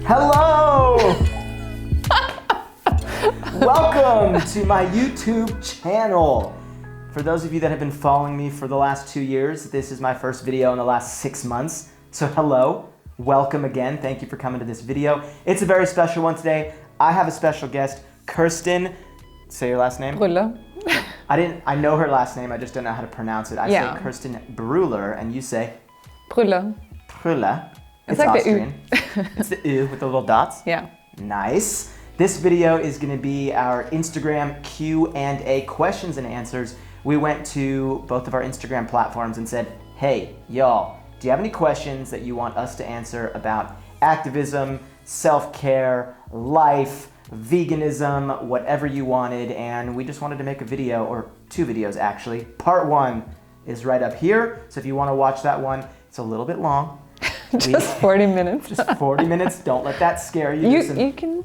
Hello! Welcome to my YouTube channel. For those of you that have been following me for the last 2 years, this is my first video in the last 6 months. So hello, welcome again. Thank you for coming to this video. It's a very special one today. I have a special guest, Kerstin. Say your last name. Brueller. I know her last name, I just don't know how to pronounce it. I say Kerstin Brueller, and you say? Brueller. Brueller. It's like Austrian. the U. It's the U with the little dots? Yeah. Nice. This video is going to be our Instagram Q&A, questions and answers. We went to both of our Instagram platforms and said, hey, y'all, do you have any questions that you want us to answer about activism, self-care, life, veganism, whatever you wanted? And we just wanted to make a video, or 2 videos actually. Part 1 is right up here. So if you want to watch that one, it's a little bit long. Just 40 minutes. Just 40 minutes. Don't let that scare you. You can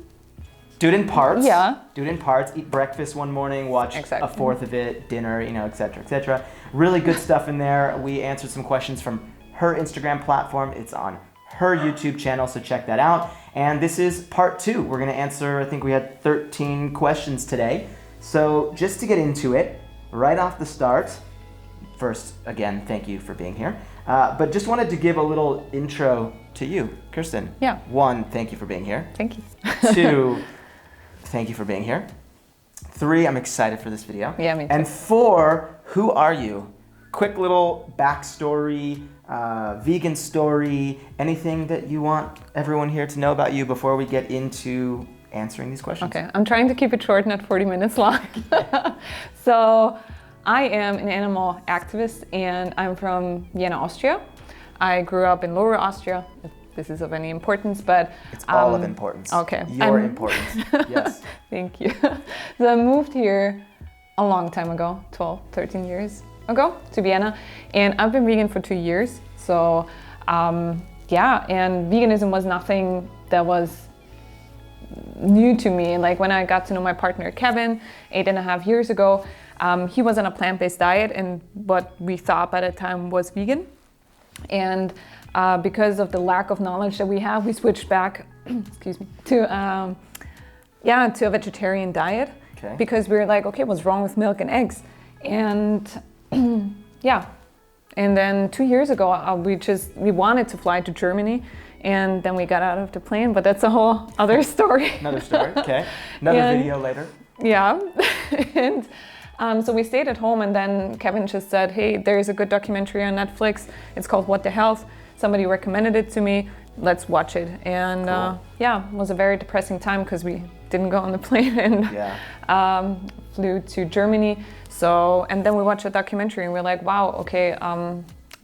do it in parts. Yeah. Do it in parts. Eat breakfast one morning, watch a fourth of it, dinner, etc., etc. Really good stuff in there. We answered some questions from her Instagram platform. It's on her YouTube channel, so check that out. And this is part 2. We're going to answer, I think we had 13 questions today. So just to get into it, right off the start, first, again, thank you for being here. But just wanted to give a little intro to you, Kerstin. Yeah. 1, thank you for being here. Thank you. 2, thank you for being here. 3, I'm excited for this video. Yeah, me too. And 4, who are you? Quick little backstory, vegan story, anything that you want everyone here to know about you before we get into answering these questions. Okay, I'm trying to keep it short, not 40 minutes long. So, I am an animal activist and I'm from Vienna, Austria. I grew up in Lower Austria, if this is of any importance, but... It's all of importance. Okay. Your importance, yes. Thank you. So I moved here a long time ago, 12, 13 years ago to Vienna, and I've been vegan for 2 years. So yeah, and veganism was nothing that was new to me. Like when I got to know my partner, Kevin, 8.5 years ago, he was on a plant-based diet and what we thought by the time was vegan. And because of the lack of knowledge that we have, we switched back excuse me, to a vegetarian diet. Okay. Because we were like, okay, what's wrong with milk and eggs? And yeah. And then 2 years ago, we wanted to fly to Germany, and then we got out of the plane, but that's a whole other story. Another story, okay. Another video later. Yeah. And so we stayed at home, and then Kevin just said, hey, there's a good documentary on Netflix. It's called What the Health. Somebody recommended it to me. Let's watch it. And cool. yeah, it was a very depressing time because we didn't go on the plane and flew to Germany. So, and then we watched a documentary and we're like, wow, okay,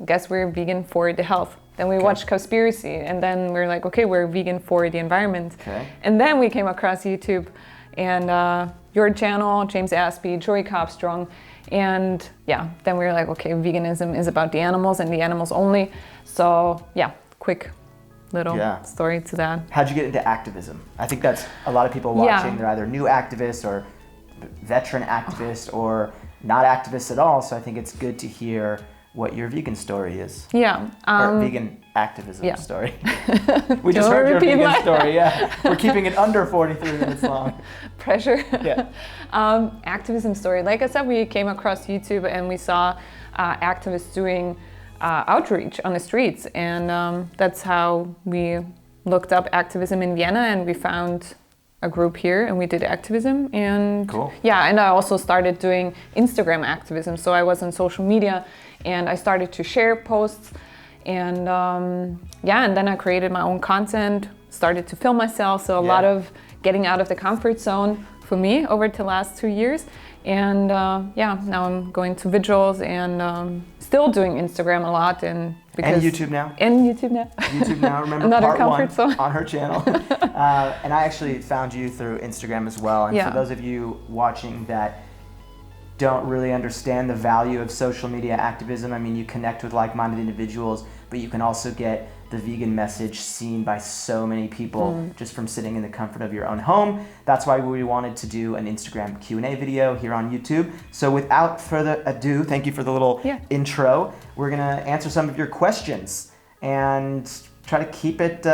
guess we're vegan for the health. Then we watched Conspiracy, and then we're like, okay, we're vegan for the environment. Okay. And then we came across YouTube and your channel, James Aspey, Joey Copstrong, and yeah, then we were like, okay, veganism is about the animals and the animals only. So yeah, quick little story to that. How'd you get into activism? I think that's a lot of people watching. They're either new activists or veteran activists or not activists at all. So I think it's good to hear what your vegan story is. Yeah. Or vegan activism story. We just heard your vegan story, We're keeping it under 43 minutes long. Pressure. Yeah. Activism story. Like I said, we came across YouTube and we saw activists doing outreach on the streets. And that's how we looked up activism in Vienna, and we found a group here and we did activism. And cool. Yeah, and I also started doing Instagram activism. So I was on social media and I started to share posts, and and then I created my own content, started to film myself. So a lot of getting out of the comfort zone for me over the last 2 years. And now I'm going to vigils and still doing Instagram a lot. And YouTube now. YouTube now, remember another part comfort 1 zone. on her channel. And I actually found you through Instagram as well. And for those of you watching that don't really understand the value of social media activism, I mean, you connect with like-minded individuals, but you can also get the vegan message seen by so many people just from sitting in the comfort of your own home. That's why we wanted to do an Instagram Q&A video here on YouTube. So without further ado, thank you for the little intro. We're gonna answer some of your questions and try to keep it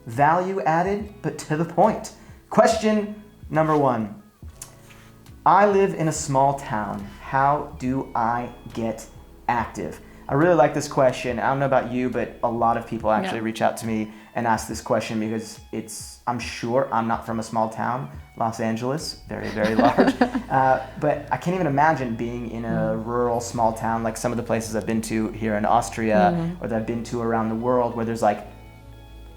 value added, but to the point. Question number 1. I live in a small town. How do I get active? I really like this question. I don't know about you, but a lot of people actually reach out to me and ask this question because I'm sure I'm not from a small town, Los Angeles, very, very large. But I can't even imagine being in a rural small town like some of the places I've been to here in Austria or that I've been to around the world where there's like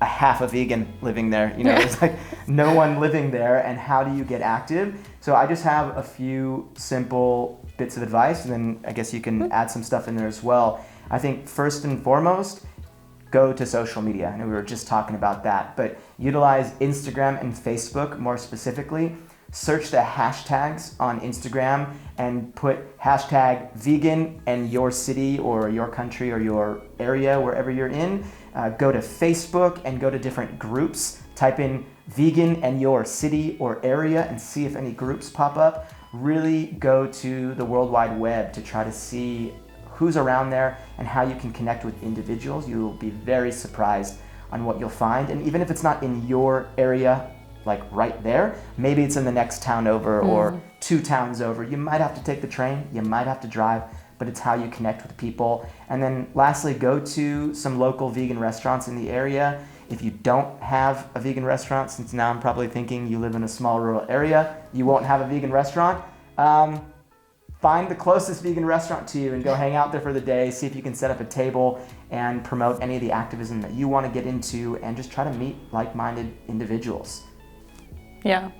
a half a vegan living there. You know, there's like no one living there. And how do you get active? So I just have a few simple bits of advice, and then I guess you can add some stuff in there as well. I think first and foremost, go to social media. I know we were just talking about that, but utilize Instagram and Facebook more specifically. Search the hashtags on Instagram and put hashtag vegan and your city or your country or your area, wherever you're in. Go to Facebook and go to different groups. Type in vegan and your city or area and see if any groups pop up. Really go to the World Wide Web to try to see who's around there and how you can connect with individuals. You'll be very surprised on what you'll find. And even if it's not in your area, like right there, maybe it's in the next town over or 2 towns over. You might have to take the train, you might have to drive, but it's how you connect with people. And then lastly, go to some local vegan restaurants in the area. If you don't have a vegan restaurant, since now I'm probably thinking you live in a small rural area, you won't have a vegan restaurant, find the closest vegan restaurant to you and go hang out there for the day. See if you can set up a table and promote any of the activism that you want to get into and just try to meet like-minded individuals. Yeah.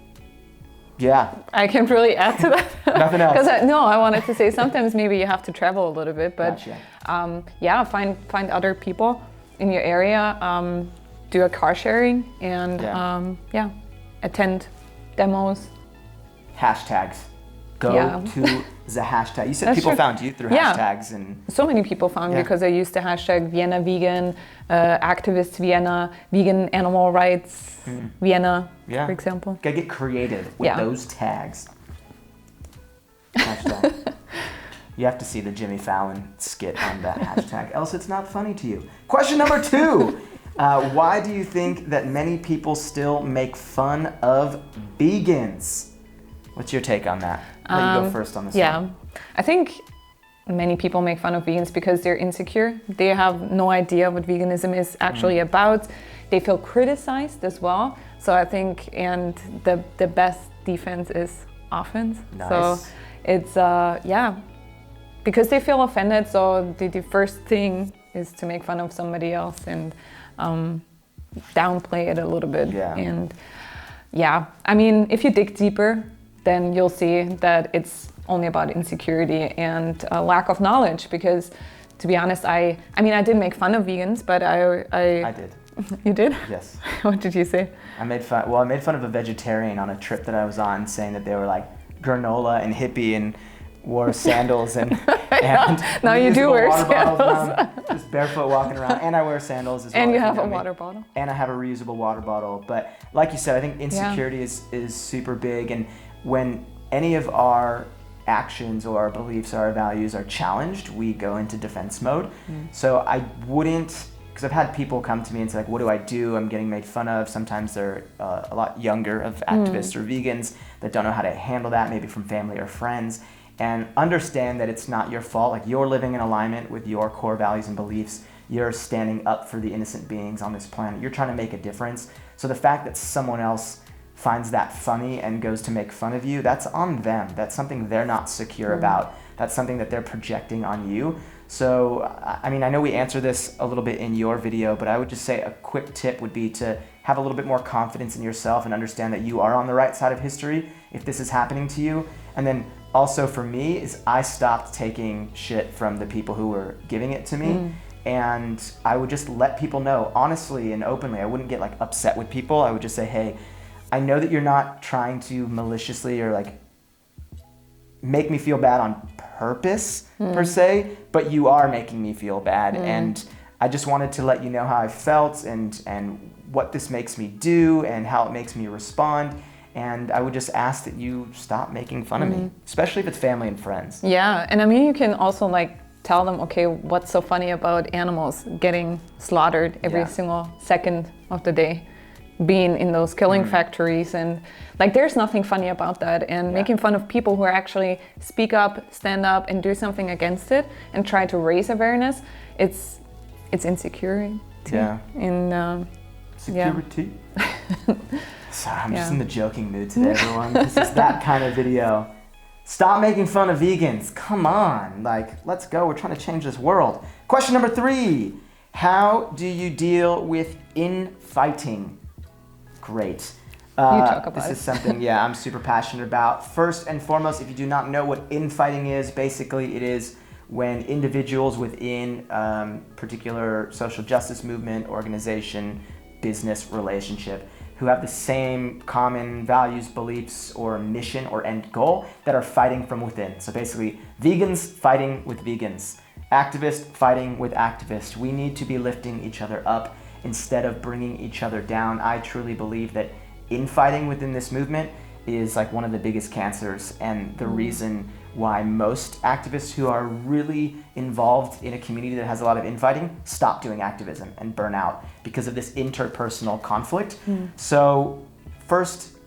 I can't really add to that. Nothing else. Because I wanted to say sometimes maybe you have to travel a little bit, but gotcha. Find other people in your area, do a car sharing, and attend demos. Hashtags. Go to the hashtag. You said That's people true. found you through hashtags and so many people found because I used the hashtag Vienna Vegan, Activist Vienna, Vegan Animal Rights Vienna, for example. Gotta get creative with those tags. Hashtag. You have to see the Jimmy Fallon skit on that hashtag, else it's not funny to you. Question number 2. Why do you think that many people still make fun of vegans? What's your take on that? Let you go first on this one. I think many people make fun of vegans because they're insecure. They have no idea what veganism is actually about. They feel criticized as well. So I think, and the best defense is offense. Nice. So it's, because they feel offended. So the first thing is to make fun of somebody else and downplay it a little bit. Yeah. And I mean, if you dig deeper, then you'll see that it's only about insecurity and a lack of knowledge. Because, to be honest, I didn't make fun of vegans, but I did. You did? Yes. What did you say? I made fun of a vegetarian on a trip that I was on, saying that they were like granola and hippie and wore sandals and now you do wear sandals. Just barefoot walking around, and I wear sandals as well. And you have a water bottle. And I have a reusable water bottle. But like you said, I think insecurity is super big, and when any of our actions or our beliefs or our values are challenged, we go into defense mode. So I wouldn't, because I've had people come to me and say, like, what do I do? I'm getting made fun of. Sometimes they're a lot younger, of activists or vegans that don't know how to handle that, maybe from family or friends. And understand that it's not your fault. Like, you're living in alignment with your core values and beliefs. You're standing up for the innocent beings on this planet. You're trying to make a difference. So the fact that someone else finds that funny and goes to make fun of you, that's on them. That's something they're not secure about. That's something that they're projecting on you. So, I mean, I know we answer this a little bit in your video, but I would just say a quick tip would be to have a little bit more confidence in yourself and understand that you are on the right side of history if this is happening to you. And then also for me is I stopped taking shit from the people who were giving it to me. And I would just let people know honestly and openly. I wouldn't get like upset with people. I would just say, hey, I know that you're not trying to maliciously or like make me feel bad on purpose per se, but you are making me feel bad. And I just wanted to let you know how I felt and what this makes me do and how it makes me respond. And I would just ask that you stop making fun of me, especially if it's family and friends. Yeah, and I mean, you can also like tell them, okay, what's so funny about animals getting slaughtered every single second of the day? being in those killing factories, and like there's nothing funny about that, and making fun of people who are actually speak up, stand up and do something against it and try to raise awareness. It's insecurity. Security. Sorry, I'm just in the joking mood today, everyone. This is that kind of video. Stop making fun of vegans. Come on, like, let's go. We're trying to change this world. Question number 3. How do you deal with infighting? Great. You talk about this it. is something, I'm super passionate about. First and foremost, if you do not know what infighting is, basically it is when individuals within particular social justice movement, organization, business relationship who have the same common values, beliefs, or mission or end goal that are fighting from within. So basically, vegans fighting with vegans, activists fighting with activists. We need to be lifting each other up instead of bringing each other down. I truly believe that infighting within this movement is like one of the biggest cancers, and the reason why most activists who are really involved in a community that has a lot of infighting stop doing activism and burn out because of this interpersonal conflict. So first,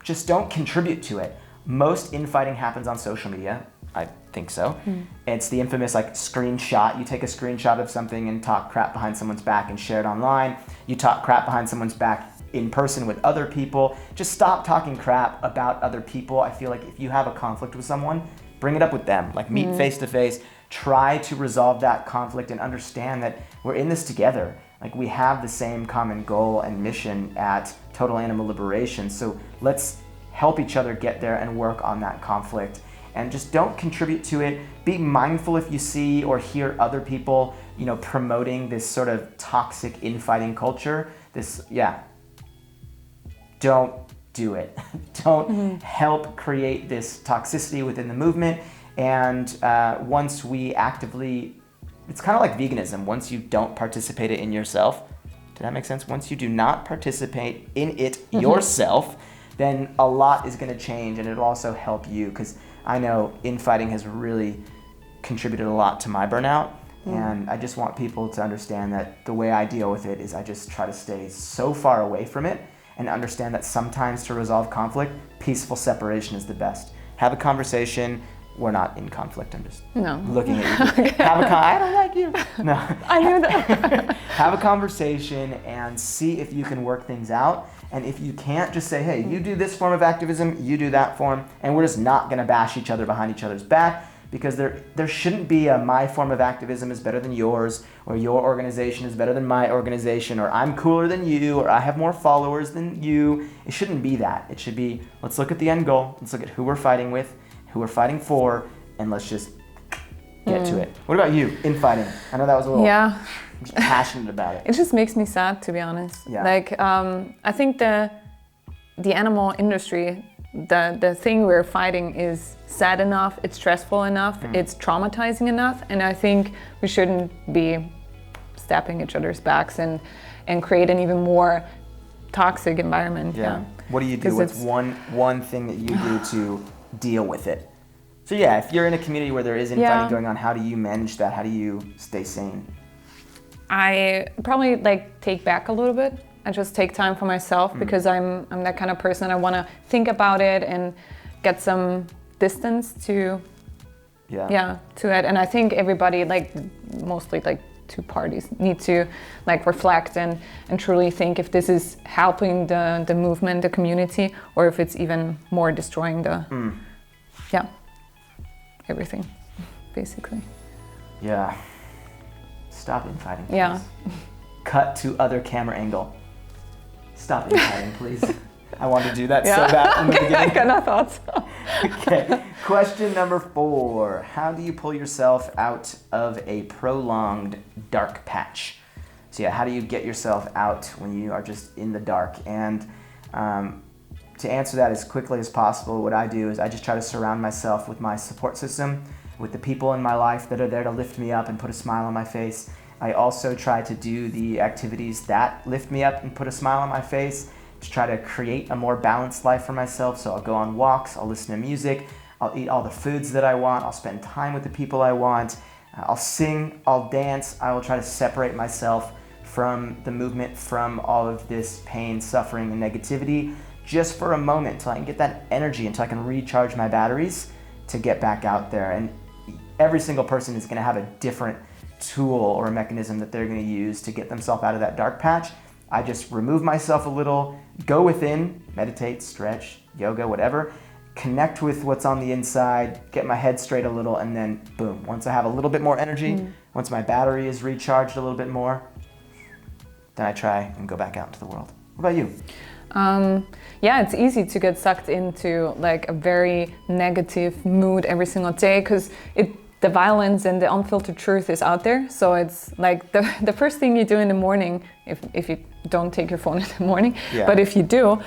just don't contribute to it. Most infighting happens on social media. I think so. It's the infamous like screenshot. You take a screenshot of something and talk crap behind someone's back and share it online. You talk crap behind someone's back in person with other people. Just stop talking crap about other people. I feel like if you have a conflict with someone, bring it up with them. Like meet face to face, try to resolve that conflict and understand that we're in this together. Like we have the same common goal and mission at Total Animal Liberation. So let's help each other get there and work on that conflict. And just don't contribute to it. Be mindful if you see or hear other people, promoting this sort of toxic infighting culture. Don't do it. Don't help create this toxicity within the movement. And once we actively, it's kind of like veganism. Once you don't participate in yourself, did that make sense? Once you do not participate in it yourself, then a lot is going to change, and it'll also help you, because I know infighting has really contributed a lot to my burnout. And I just want people to understand that the way I deal with it is I just try to stay so far away from it and understand that sometimes to resolve conflict, peaceful separation is the best. Have a conversation. We're not in conflict. I'm just looking at you. I don't like you. No. I knew that. Have a conversation and see if you can work things out. And if you can't, just say, hey, you do this form of activism, you do that form, and we're just not going to bash each other behind each other's back, because there shouldn't be a my form of activism is better than yours, or your organization is better than my organization, or I'm cooler than you, or I have more followers than you. It shouldn't be that. It should be, let's look at the end goal, let's look at who we're fighting with, who we're fighting for, and let's just get to it. What about you, infighting? I know that was a little... I'm just passionate about it. It just makes me sad, to be honest. Yeah. Like, I think the animal industry, the thing we're fighting is sad enough, it's stressful enough, it's traumatizing enough, and I think we shouldn't be stabbing each other's backs and create an even more toxic environment. What do you do? What's one thing that you do to deal with it? So if you're in a community where there is infighting going on, how do you manage that? How do you stay sane? I probably take back a little bit. I just take time for myself because I'm that kind of person. I want to think about it and get some distance to it. And I think everybody, mostly two parties, need to reflect and truly think if this is helping the movement, the community, or if it's even more destroying the everything, basically. Yeah. Stop infighting, please. Yeah. Cut to other camera angle. Stop infighting, please. I wanted to do that so bad in the beginning. I kind of thought so. Okay. Question number 4. How do you pull yourself out of a prolonged dark patch? So how do you get yourself out when you are just in the dark? And to answer that as quickly as possible, what I do is I just try to surround myself with my support system, with the people in my life that are there to lift me up and put a smile on my face. I also try to do the activities that lift me up and put a smile on my face to try to create a more balanced life for myself. So I'll go on walks, I'll listen to music, I'll eat all the foods that I want, I'll spend time with the people I want, I'll sing, I'll dance, I will try to separate myself from the movement, from all of this pain, suffering, and negativity, just for a moment, till I can get that energy, until I can recharge my batteries to get back out there. And every single person is going to have a different tool or a mechanism that they're going to use to get themselves out of that dark patch. I just remove myself a little, go within, meditate, stretch, yoga, whatever, connect with what's on the inside, get my head straight a little, and then boom, once I have a little bit more energy, once my battery is recharged a little bit more, then I try and go back out into the world. What about you? Yeah, it's easy to get sucked into like a very negative mood every single day, because the violence and the unfiltered truth is out there. So it's like the first thing you do in the morning, if you don't take your phone in the morning, but if you do,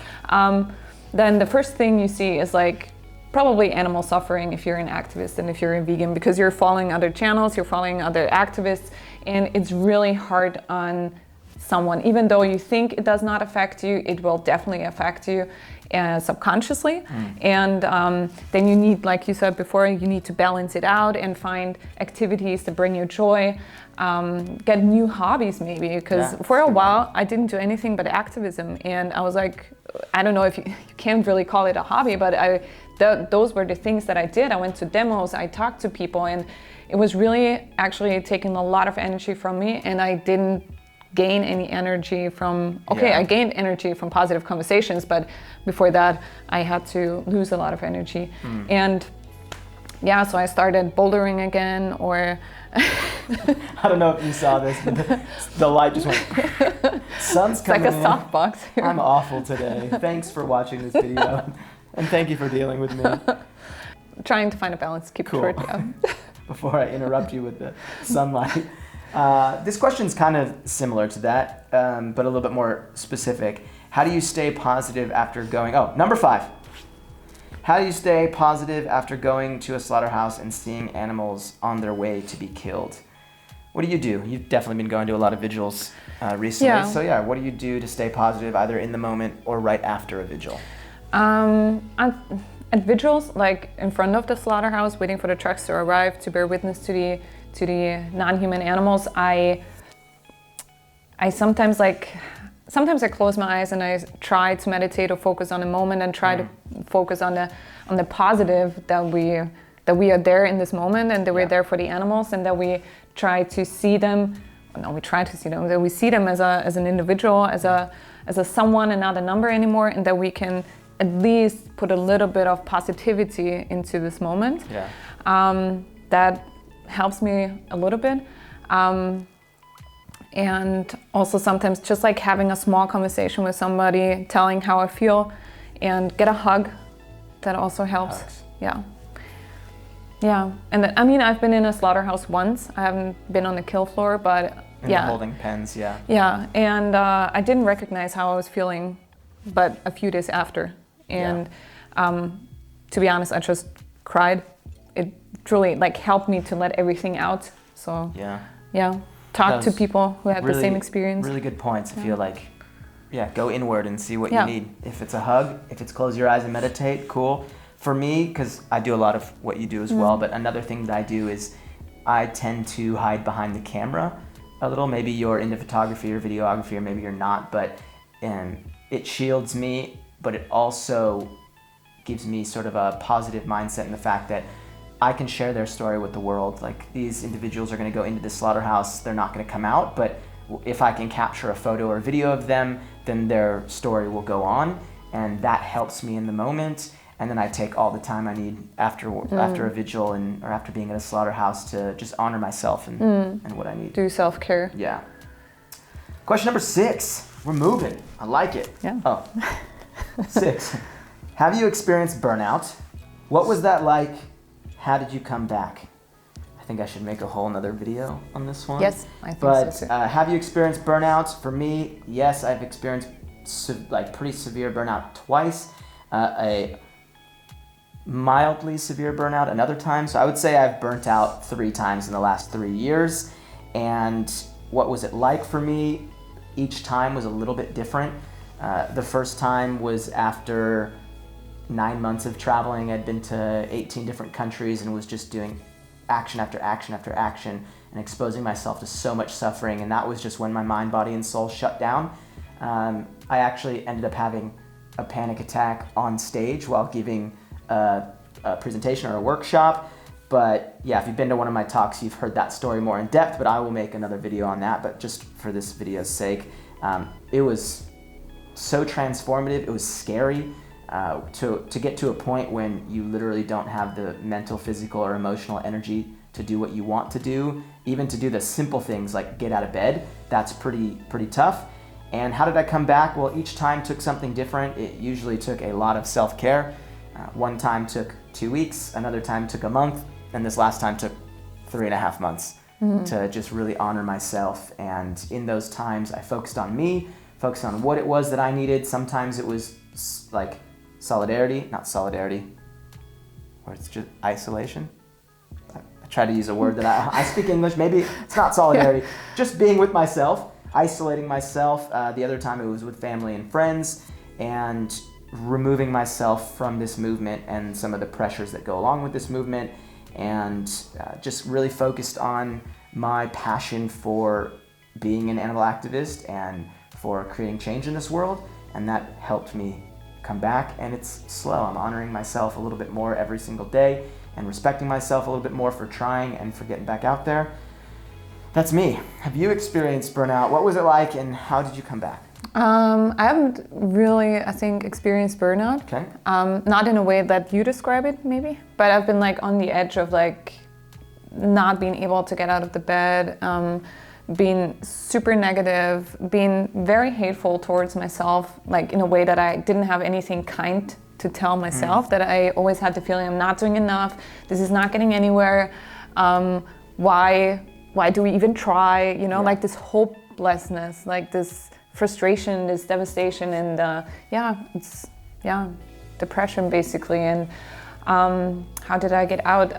then the first thing you see is like probably animal suffering if you're an activist and if you're a vegan, because you're following other channels, you're following other activists, and it's really hard on someone. Even though you think it does not affect you, it will definitely affect you subconsciously. And then you need, like you said before, you need to balance it out and find activities that bring you joy, get new hobbies maybe, because for a while I didn't do anything but activism, and I was like, I don't know if you can't really call it a hobby, but those were the things that I did. I went to demos, I talked to people, and it was really actually taking a lot of energy from me, and I didn't gain any energy from, I gained energy from positive conversations, but before that I had to lose a lot of energy. And so I started bouldering again, or I don't know if you saw this, but the light just went, sun's coming in. It's like a softbox here. I'm awful today. Thanks for watching this video, and thank you for dealing with me. Trying to find a balance, keep it short. Before I interrupt you with the sunlight. This question's kind of similar to that, but a little bit more specific. How do you stay positive after going, number 5. How do you stay positive after going to a slaughterhouse and seeing animals on their way to be killed? What do you do? You've definitely been going to a lot of vigils recently. Yeah. So what do you do to stay positive either in the moment or right after a vigil? At vigils, like in front of the slaughterhouse, waiting for the trucks to arrive to bear witness to the non-human animals, I sometimes I close my eyes and I try to meditate or focus on the moment and try to focus on the positive that we are there in this moment, and that we're there for the animals, and that we try to see them. No, we try to see them. That we see them as an individual, as a someone and not a number anymore, and that we can at least put a little bit of positivity into this moment. That helps me a little bit. And also sometimes just like having a small conversation with somebody, telling how I feel, and get a hug, that also helps. Hugs. Yeah. And then, I mean, I've been in a slaughterhouse once. I haven't been on the kill floor, but in the holding pens, Yeah, and I didn't recognize how I was feeling, but a few days after. And to be honest, I just cried. It truly helped me to let everything out. So talk to people who had the same experience. Really good points. I feel like, go inward and see what you need. If it's a hug, if it's close your eyes and meditate, cool. For me, because I do a lot of what you do as well, but another thing that I do is I tend to hide behind the camera a little. Maybe you're into photography or videography, or maybe you're not, but it shields me, but it also gives me sort of a positive mindset in the fact that I can share their story with the world. Like, these individuals are going to go into the slaughterhouse, they're not going to come out, but if I can capture a photo or a video of them, then their story will go on, and that helps me in the moment. And then I take all the time I need after a vigil or after being at a slaughterhouse to just honor myself and what I need. Do self-care. Yeah. Question number 6. We're moving. I like it. Yeah. 6. Have you experienced burnout? What was that like? How did you come back? I think I should make a whole nother video on this one. Yes, I think so too. Have you experienced burnout? For me, yes, I've experienced pretty severe burnout twice. A mildly severe burnout another time. So I would say I've burnt out 3 times in the last 3 years. And what was it like for me? Each time was a little bit different. The first time was after 9 months of traveling. I'd been to 18 different countries and was just doing action after action after action, and exposing myself to so much suffering. And that was just when my mind, body, and soul shut down. I actually ended up having a panic attack on stage while giving a presentation or a workshop. But yeah, if you've been to one of my talks, you've heard that story more in depth, but I will make another video on that. But just for this video's sake, it was so transformative. It was scary to get to a point when you literally don't have the mental, physical, or emotional energy to do what you want to do, even to do the simple things like get out of bed. That's pretty tough. And how did I come back? Well, each time took something different. It usually took a lot of self-care. One time took 2 weeks, another time took a month, and this last time took 3.5 months to just really honor myself. And in those times, I focused on me, focused on what it was that I needed. Sometimes it was like not solidarity, or it's just isolation. I try to use a word that I speak English, maybe it's not solidarity, just being with myself. Isolating myself. The other time it was with family and friends, and removing myself from this movement and some of the pressures that go along with this movement, and just really focused on my passion for being an animal activist and for creating change in this world, and that helped me come back. And it's slow. I'm honoring myself a little bit more every single day and respecting myself a little bit more for trying and for getting back out there. That's me. Have you experienced burnout? What was it like, and how did you come back? I haven't really, I think, experienced burnout. Okay. Not in a way that you describe it, maybe. But I've been like on the edge of like not being able to get out of the bed, being super negative, being very hateful towards myself, like in a way that I didn't have anything kind to tell myself, that I always had the feeling I'm not doing enough, this is not getting anywhere, why do we even try, like this hopelessness, like this frustration, this devastation, and it's depression basically. And how did I get out?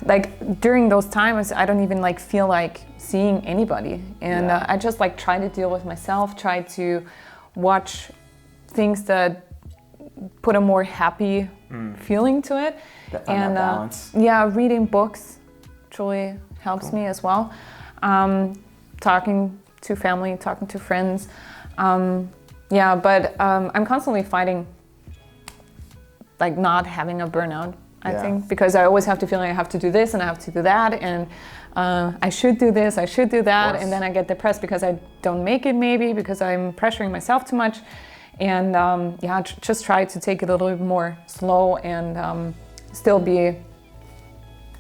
Like during those times, I don't even like feel like seeing anybody, and I just like try to deal with myself, try to watch things that put a more happy feeling to it, and balance. Reading books truly helps me as well. Talking to family, talking to friends. But I'm constantly fighting like not having a burnout, I think, because I always have to feel like I have to do this and I have to do that, and I should do this, I should do that, and then I get depressed because I don't make it, maybe because I'm pressuring myself too much. And just try to take it a little bit more slow and still be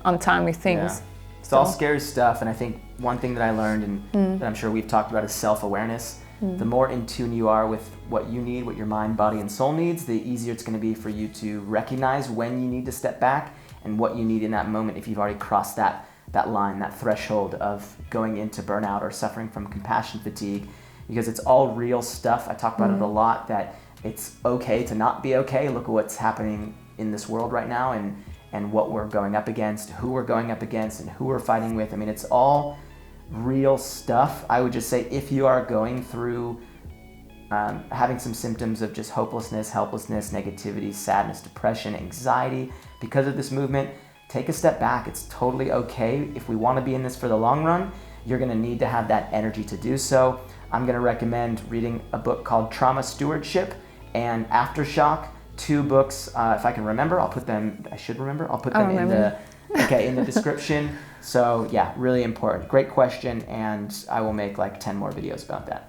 on time with things. Yeah. It's all scary stuff, and I think one thing that I learned, and that I'm sure we've talked about, is self-awareness. The more in tune you are with what you need, what your mind, body, and soul needs, the easier it's going to be for you to recognize when you need to step back and what you need in that moment if you've already crossed that line, that threshold of going into burnout or suffering from compassion fatigue, because it's all real stuff. I talk about it a lot, that it's okay to not be okay. Look at what's happening in this world right now, and what we're going up against, who we're going up against, and who we're fighting with. I mean, it's all real stuff. I would just say, if you are going through having some symptoms of just hopelessness, helplessness, negativity, sadness, depression, anxiety because of this movement, take a step back. It's totally okay. If we want to be in this for the long run, you're going to need to have that energy to do so. I'm going to recommend reading a book called Trauma Stewardship and Aftershock. 2 books, if I can remember, I'll put them in the description. So yeah, really important. Great question, and I will make like 10 more videos about that.